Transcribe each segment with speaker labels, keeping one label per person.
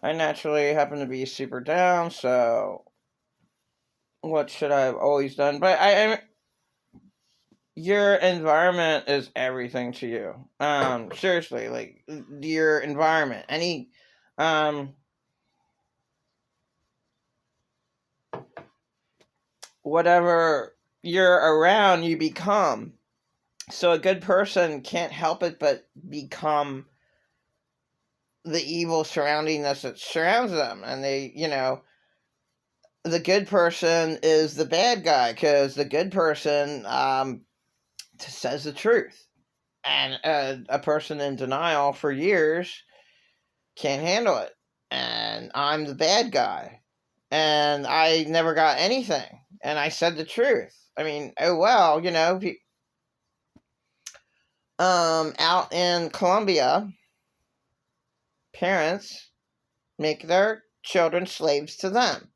Speaker 1: I naturally happen to be super down, so what should I have always done? But your environment is everything to you. Seriously, like your environment, um, whatever you're around, you become. So a good person can't help it but become the evil surroundingness that surrounds them, and the good person is the bad guy because the good person says the truth, and a person in denial for years can't handle it, and I'm the bad guy, and I never got anything, and I said the truth. I mean, oh well, out in Colombia, parents make their children slaves to them.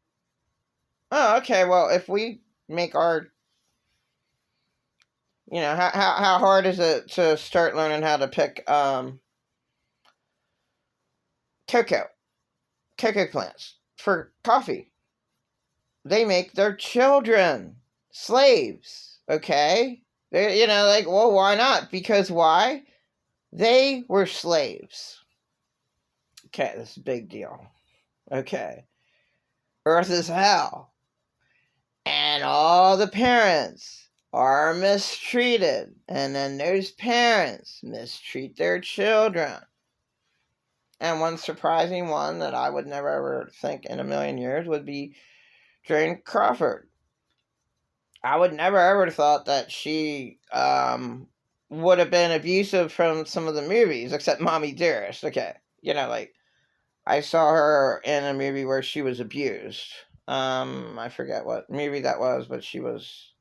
Speaker 1: Oh, okay. Well, if we make our, how hard is it to start learning how to pick cocoa cocoa plants for coffee? They make their children slaves. Okay, like, well, why not? Because why? They were slaves. Okay, this is a big deal. Okay, Earth is hell, and all the parents are mistreated, and then those parents mistreat their children. And one surprising one that I would never ever think in a million years would be Jane Crawford. I would never ever thought that she would have been abusive from some of the movies, except Mommy Dearest. Okay, like I saw her in a movie where she was abused. I forget what movie that was, but she was.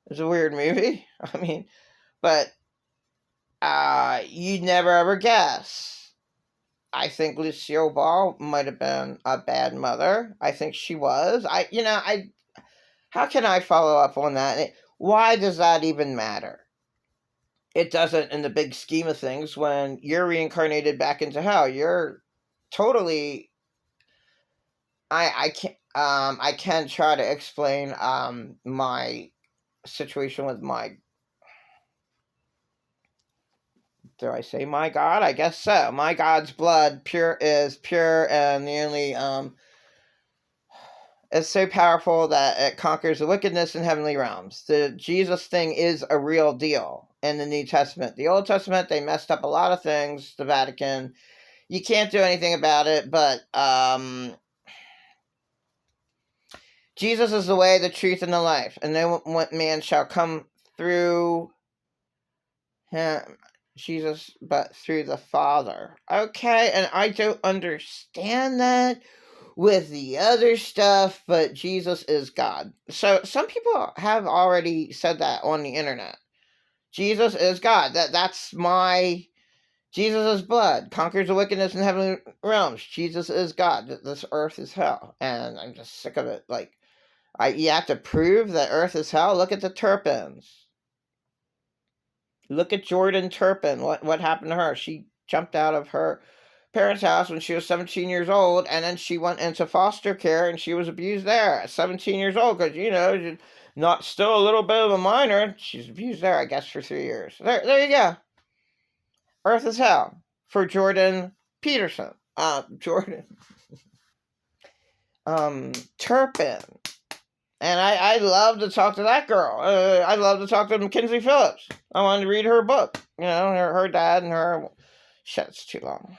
Speaker 1: It was a weird movie. I mean, but you'd never ever guess. I think Lucille Ball might have been a bad mother. I think she was. How can I follow up on that? Why does that even matter? It doesn't in the big scheme of things. When you're reincarnated back into hell, you're totally. I can try to explain my situation with my. Do I say my God? I guess so. My God's blood is pure, and the only is so powerful that it conquers the wickedness in heavenly realms. The Jesus thing is a real deal in the New Testament. The Old Testament, they messed up a lot of things. The Vatican, you can't do anything about it, but Jesus is the way, the truth, and the life, and no man shall come through him, Jesus, but through the Father. Okay, and I don't understand that with the other stuff, but Jesus is God. So some people have already said that on the internet. Jesus is God. That's my Jesus' blood conquers the wickedness in heavenly realms. Jesus is God. This earth is hell, and I'm just sick of it. Like, you have to prove that earth is hell. Look at the Turpins. Look at Jordan Turpin. What happened to her? She jumped out of her parents' house when she was 17 years old, and then she went into foster care, and she was abused there at 17 years old because she's not still a little bit of a minor. She's abused there, I guess, for 3 years. There you go. Earth is hell for Jordan Peterson. Jordan Turpin. And I love to talk to that girl. I love to talk to Mackenzie Phillips. I wanted to read her book. Her dad and her. Shit, it's too long.